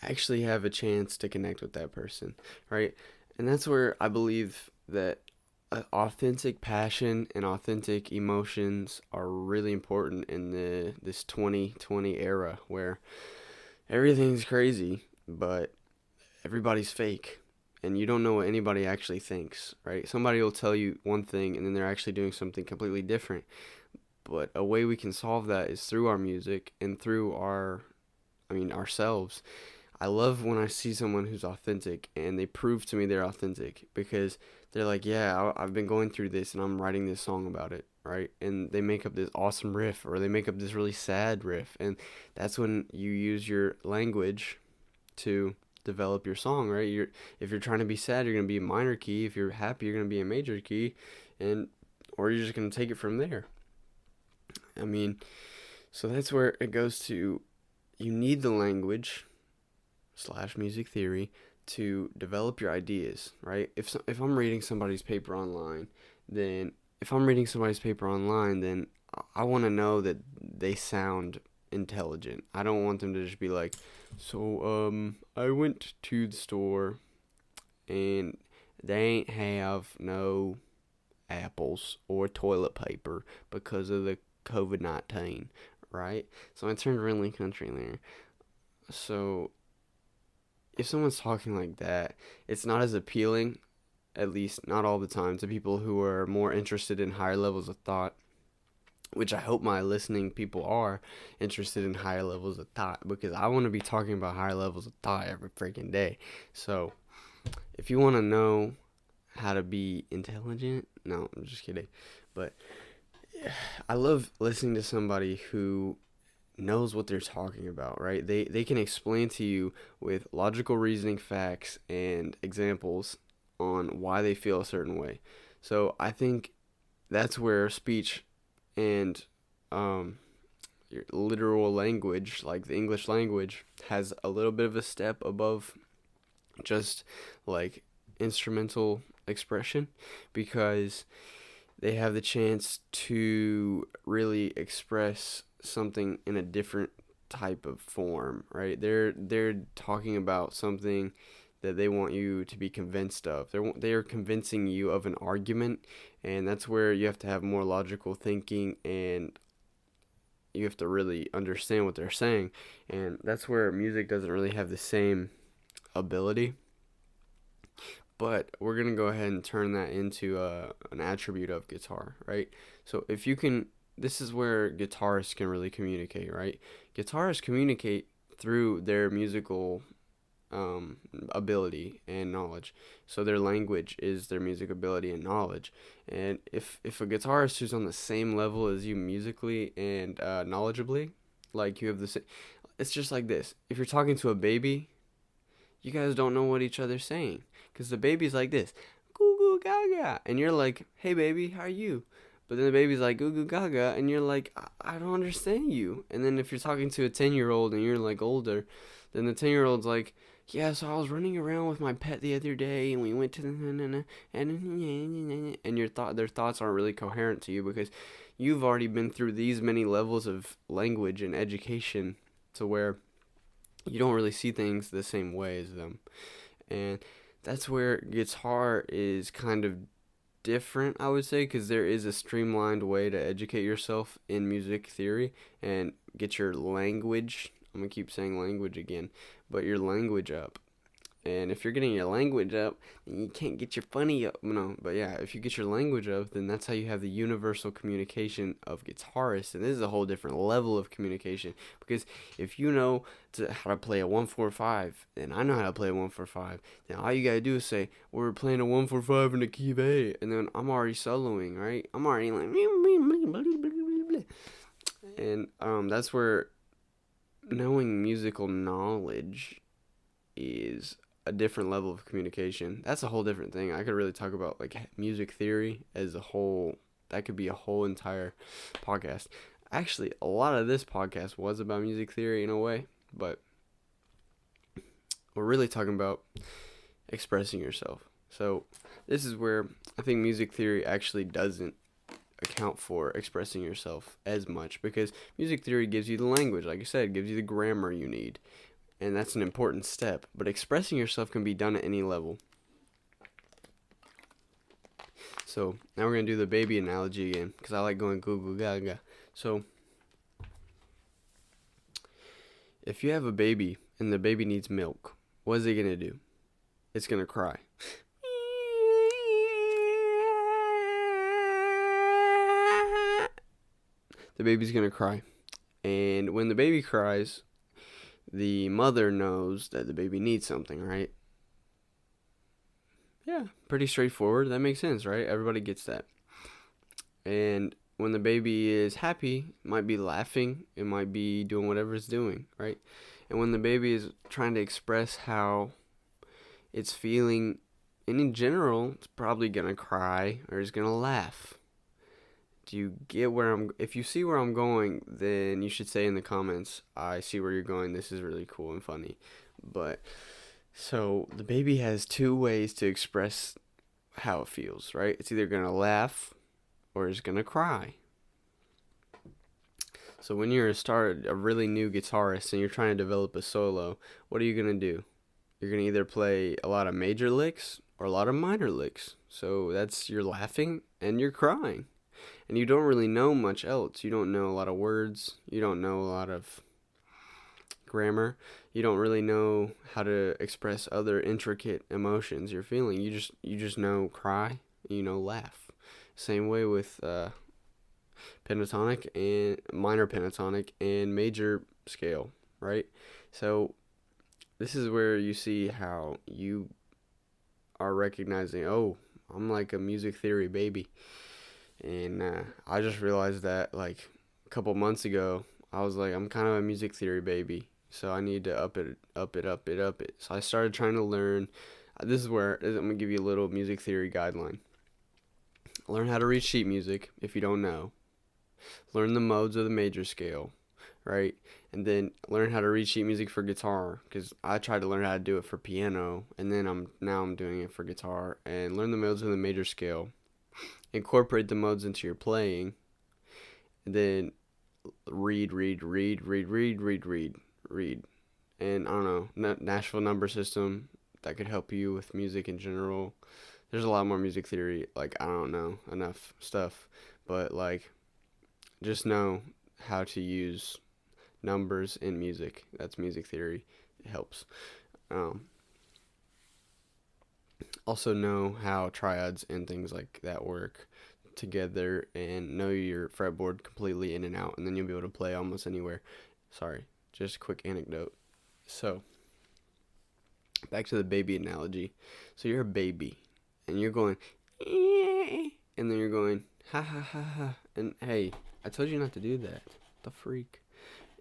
actually have a chance to connect with that person, right? And that's where I believe that authentic passion and authentic emotions are really important in this 2020 era where everything's crazy, but everybody's fake. And you don't know what anybody actually thinks, right? Somebody will tell you one thing and then they're actually doing something completely different. But a way we can solve that is through our music and through ourselves. I love when I see someone who's authentic and they prove to me they're authentic because they're like, yeah, I've been going through this and I'm writing this song about it, right? And they make up this awesome riff or they make up this really sad riff. And that's when you use your language to develop your song, right? If you're trying to be sad, you're going to be a minor key. If you're happy, you're going to be a major key. Or you're just going to take it from there. I mean, so that's where it goes to, you need the language / music theory to develop your ideas, right? If I'm reading somebody's paper online, then I want to know that they sound intelligent. I don't want them to just be like, so I went to the store and they ain't have no apples or toilet paper because of the COVID-19, right? So I turned really country there. So if someone's talking like that, it's not as appealing, at least not all the time, to people who are more interested in higher levels of thought, which I hope my listening people are interested in higher levels of thought, because I want to be talking about higher levels of thought every freaking day. So if you want to know how to be intelligent, no, I'm just kidding, but I love listening to somebody who knows what they're talking about, right? They can explain to you with logical reasoning, facts, and examples on why they feel a certain way. So I think that's where speech and your literal language, like the English language, has a little bit of a step above just like instrumental expression, because they have the chance to really express something in a different type of form, right? They're talking about something that they want you to be convinced of. They're convincing you of an argument, and that's where you have to have more logical thinking, and you have to really understand what they're saying. And that's where music doesn't really have the same ability. But we're going to go ahead and turn that into an attribute of guitar, right? So if you can, this is where guitarists can really communicate, right? Guitarists communicate through their musical ability and knowledge. So their language is their music ability and knowledge. And if a guitarist who's on the same level as you musically and knowledgeably, like you have the same, it's just like this. If you're talking to a baby, you guys don't know what each other's saying, because the baby's like this, goo goo gaga, and you're like, hey baby, how are you? But then the baby's like goo goo gaga, and you're like, I don't understand you. And then if you're talking to a 10-year-old and you're like older, then the 10-year-old's like, yeah, so I was running around with my pet the other day, and we went to the and their thoughts aren't really coherent to you, because you've already been through these many levels of language and education to where you don't really see things the same way as them. And that's where guitar is kind of different, I would say, because there is a streamlined way to educate yourself in music theory and get your language, I'm going to keep saying language again, but your language up. And if you're getting your language up, then you can't get your funny up. No, but yeah, if you get your language up, then that's how you have the universal communication of guitarists. And this is a whole different level of communication. Because if you know how to play a 1-4-5, and I know how to play a 1-4-5, then all you gotta do is say, we're playing a 1-4-5 in the key of A. And then I'm already soloing, right? I'm already like, and that's where knowing musical knowledge is a different level of communication. That's a whole different thing. I could really talk about like music theory as a whole. That could be a whole entire podcast. Actually, a lot of this podcast was about music theory in a way, but we're really talking about expressing yourself. So this is where I think music theory actually doesn't account for expressing yourself as much, because music theory gives you the language, like I said, gives you the grammar you need. And that's an important step. But expressing yourself can be done at any level. So now we're going to do the baby analogy again, because I like going goo goo gaga. So if you have a baby and the baby needs milk, what is it going to do? It's going to cry. The baby's going to cry. And when the baby cries, the mother knows that the baby needs something, right? Yeah, pretty straightforward. That makes sense, right? Everybody gets that. And when the baby is happy, it might be laughing, it might be doing whatever it's doing, right? And when the baby is trying to express how it's feeling, and in general, it's probably going to cry or it's going to laugh. Do you get if you see where I'm going, then you should say in the comments, I see where you're going, this is really cool and funny. But, so, the baby has two ways to express how it feels, right? It's either going to laugh or it's going to cry. So when you're a really new guitarist and you're trying to develop a solo, what are you going to do? You're going to either play a lot of major licks or a lot of minor licks. So you're laughing and you're crying. And you don't really know much else. You don't know a lot of words. You don't know a lot of grammar. You don't really know how to express other intricate emotions you're feeling. You just know cry, laugh. Same way with pentatonic and minor pentatonic and major scale, right? So this is where you see how you are recognizing, oh, I'm like a music theory baby. And I just realized that like a couple months ago, I was like, I'm kind of a music theory baby, so I need to up it. So I started trying to learn. This is where I'm gonna give you a little music theory guideline. Learn how to read sheet music if you don't know. Learn the modes of the major scale, right? And then learn how to read sheet music for guitar, because I tried to learn how to do it for piano, and then I'm doing it for guitar. And learn the modes of the major scale. Incorporate the modes into your playing. And then read. And I don't know, Nashville number system, that could help you with music in general. There's a lot more music theory, like, I don't know enough stuff, but like, just know how to use numbers in music. That's music theory. It helps. Um, Also know how triads and things like that work together, and know your fretboard completely in and out, and then you'll be able to play almost anywhere. Sorry, just a quick anecdote. So, back to the baby analogy. So you're a baby, and you're going, "Eh," and then you're going, ha ha ha ha. And hey, I told you not to do that. The freak.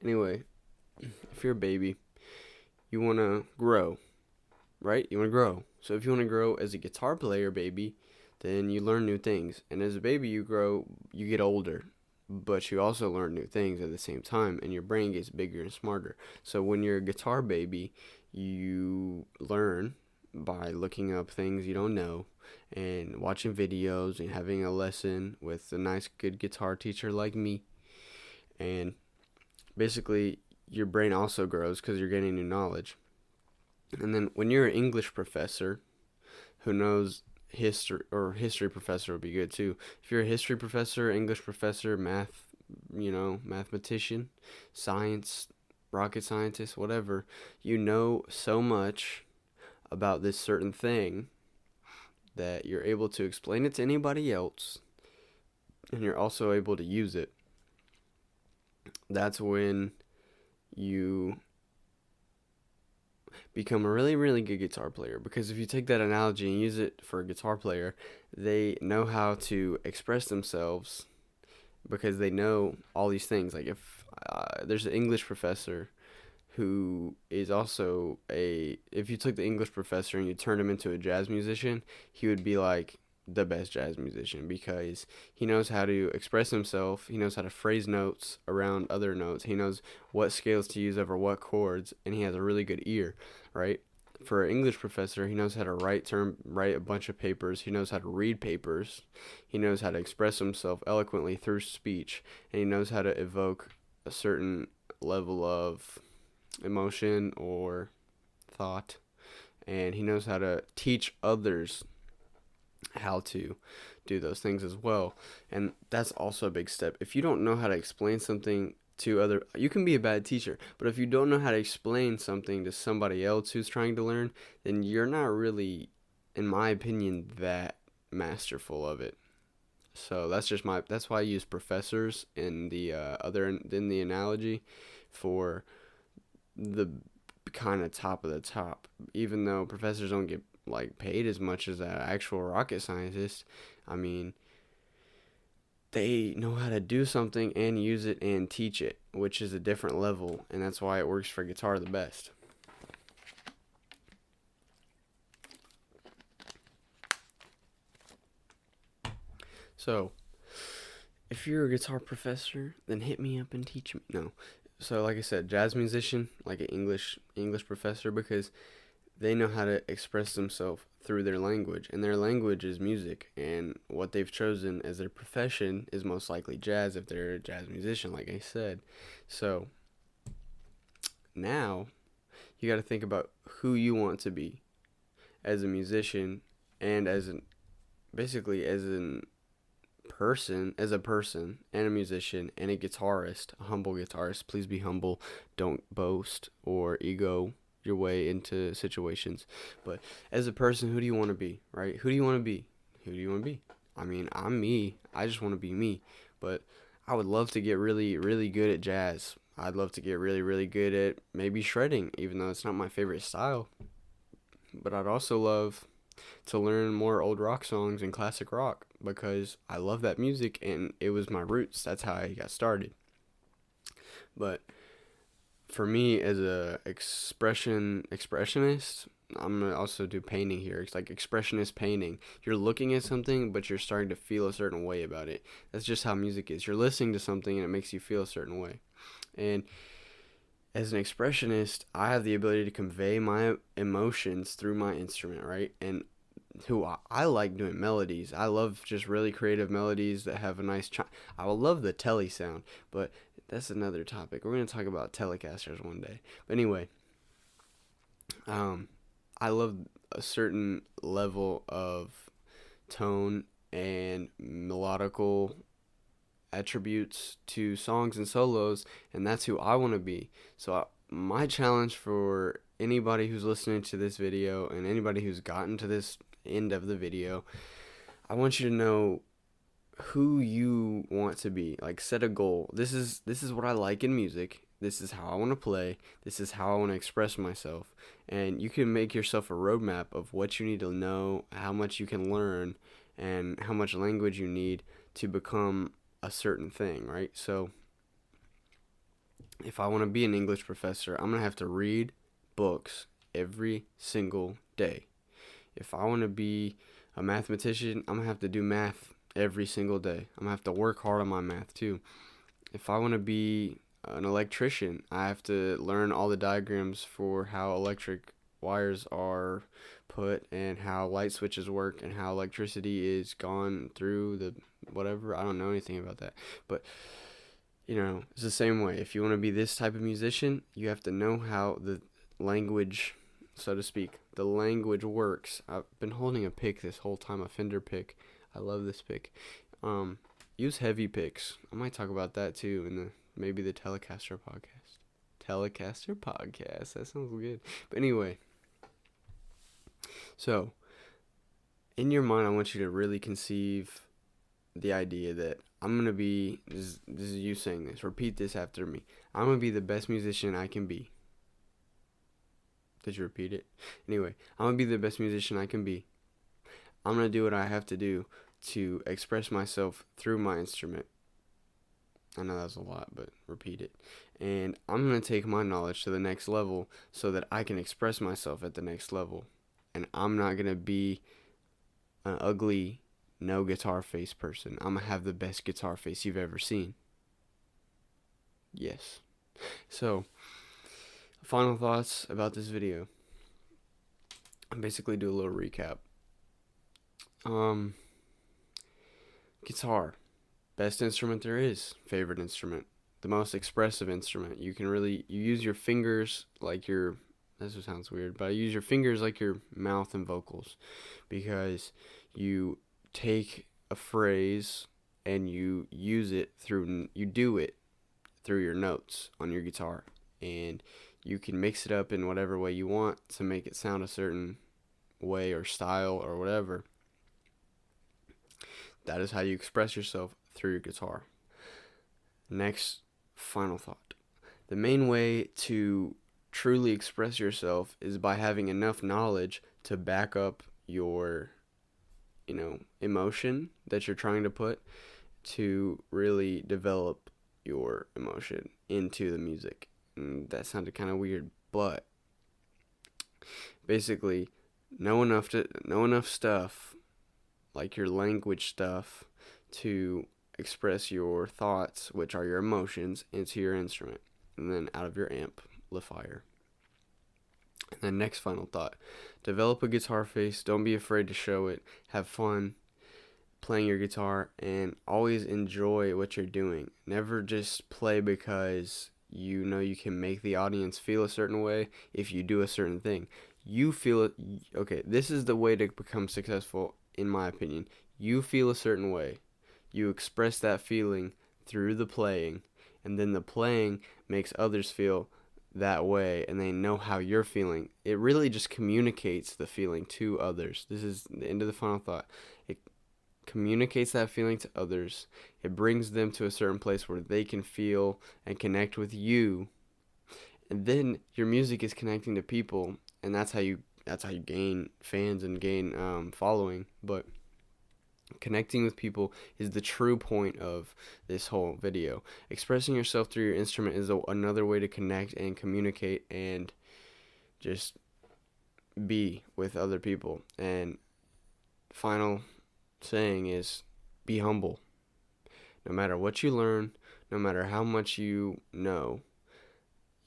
Anyway, if you're a baby, you want to grow, right? You want to grow. So if you want to grow as a guitar player, baby, then you learn new things. And as a baby, you grow, you get older, but you also learn new things at the same time, and your brain gets bigger and smarter. So when you're a guitar baby, you learn by looking up things you don't know and watching videos and having a lesson with a nice, good guitar teacher like me. And basically, your brain also grows because you're getting new knowledge. And then when you're an English professor who knows history, or history professor would be good too. If you're a history professor, English professor, mathematician, science, rocket scientist, whatever, you know so much about this certain thing that you're able to explain it to anybody else, and you're also able to use it. That's when you become a really, really good guitar player. Because if you take that analogy and use it for a guitar player, they know how to express themselves because they know all these things. Like if there's an English professor who is also if you took the English professor and you turned him into a jazz musician, he would be like the best jazz musician because he knows how to express himself, he knows how to phrase notes around other notes, he knows what scales to use over what chords, and he has a really good ear, right? For an English professor, he knows how to write a bunch of papers, he knows how to read papers, he knows how to express himself eloquently through speech, and he knows how to evoke a certain level of emotion or thought, and he knows how to teach others how to do those things as well. And that's also a big step. If you don't know how to explain something to other, you can be a bad teacher, but if you don't know how to explain something to somebody else who's trying to learn, then you're not really, in my opinion, that masterful of it. So that's why I use professors in the in the analogy for the kind of top of the top. Even though professors don't get like paid as much as an actual rocket scientist, I mean, they know how to do something and use it and teach it, which is a different level, and that's why it works for guitar the best. So, if you're a guitar professor, then hit me up and teach me. No. So, like I said, jazz musician, like an English professor, because they know how to express themselves through their language, and their language is music, and what they've chosen as their profession is most likely jazz if they're a jazz musician, like I said. So now you got to think about who you want to be as a musician, and basically as a person and a musician and a guitarist, a humble guitarist. Please be humble. Don't boast or ego your way into situations. But as a person, who do you want to be, right? Who do you want to be? Who do you want to be? I mean, I'm me. I just want to be me. But I would love to get really, really good at jazz. I'd love to get really, really good at maybe shredding, even though it's not my favorite style. But I'd also love to learn more old rock songs and classic rock because I love that music and it was my roots. That's how I got started. But for me as a expressionist, I'm gonna also do painting here. It's like expressionist painting. You're looking at something, but you're starting to feel a certain way about it. That's just how music is. You're listening to something and it makes you feel a certain way. And as an expressionist, I have the ability to convey my emotions through my instrument, right? And I like doing melodies. I love just really creative melodies that have a nice I will love the tele sound, but that's another topic. We're going to talk about Telecasters one day. But anyway, um, I love a certain level of tone and melodical attributes to songs and solos, and that's who I want to be. So my challenge for anybody who's listening to this video and anybody who's gotten to this end of the video, I want you to know who you want to be. Like, set a goal. This is what I like in music. This is how I want to play. This is how I want to express myself. And you can make yourself a roadmap of what you need to know, how much you can learn, and how much language you need to become a certain thing, right? So if I want to be an English professor, I'm going to have to read books every single day. If I want to be a mathematician, I'm going to have to do math every single day. I'm going to have to work hard on my math too. If I want to be an electrician, I have to learn all the diagrams for how electric wires are put and how light switches work and how electricity is gone through the whatever. I don't know anything about that. But, it's the same way. If you want to be this type of musician, you have to know how the language, so to speak, the language works. I've been holding a pick this whole time, a Fender pick. I love this pick. Use heavy picks. I might talk about that too in maybe the Telecaster podcast. Telecaster podcast. That sounds good. But anyway, so in your mind, I want you to really conceive the idea that I'm going to be, this is you saying this, repeat this after me. I'm going to be the best musician I can be. Did you repeat it? Anyway, I'm going to be the best musician I can be. I'm going to do what I have to do to express myself through my instrument. I know that was a lot, but repeat it. And I'm going to take my knowledge to the next level so that I can express myself at the next level. And I'm not going to be an ugly, no guitar face person. I'm going to have the best guitar face you've ever seen. Yes. So, final thoughts about this video. I'll basically do a little recap. Guitar. Best instrument there is. Favorite instrument. The most expressive instrument. You use your fingers like your, this sounds weird, but I use your fingers like your mouth and vocals, because you take a phrase and you do it through your notes on your guitar, and you can mix it up in whatever way you want to make it sound a certain way or style or whatever. That is how you express yourself through your guitar. Next, final thought. The main way to truly express yourself is by having enough knowledge to back up your, emotion that you're trying to put, to really develop your emotion into the music. And that sounded kind of weird, but basically, know enough stuff, like your language stuff, to express your thoughts, which are your emotions, into your instrument, and then out of your amplifier. And then next final thought, develop a guitar face. Don't be afraid to show it. Have fun playing your guitar, and always enjoy what you're doing. Never just play because you know you can make the audience feel a certain way if you do a certain thing. You feel it. Okay, this is the way to become successful, in my opinion. You feel a certain way. You express that feeling through the playing, and then the playing makes others feel that way, and they know how you're feeling. It really just communicates the feeling to others. This is the end of the final thought. It communicates that feeling to others. It brings them to a certain place where they can feel and connect with you, and then your music is connecting to people, and that's how you gain fans and gain following. But connecting with people is the true point of this whole video. Expressing yourself through your instrument is another way to connect and communicate and just be with other people. And final saying is be humble. No matter what you learn, no matter how much you know,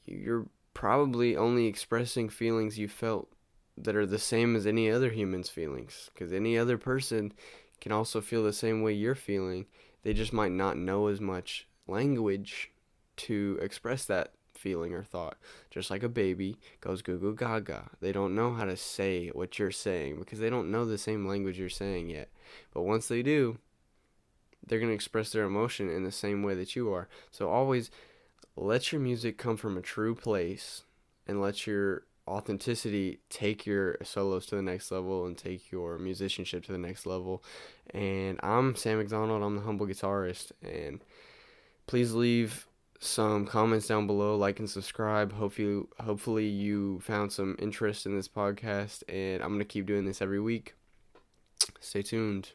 you're probably only expressing feelings you felt that are the same as any other human's feelings. Because any other person can also feel the same way you're feeling. They just might not know as much language to express that feeling or thought. Just like a baby goes goo goo gaga. They don't know how to say what you're saying because they don't know the same language you're saying yet. But once they do, they're going to express their emotion in the same way that you are. So always let your music come from a true place and let your authenticity take your solos to the next level and take your musicianship to the next level. And I'm Sam McDonald. I'm the humble guitarist. And please leave some comments down below, like and subscribe. Hopefully you found some interest in this podcast, and I'm going to keep doing this every week. Stay tuned.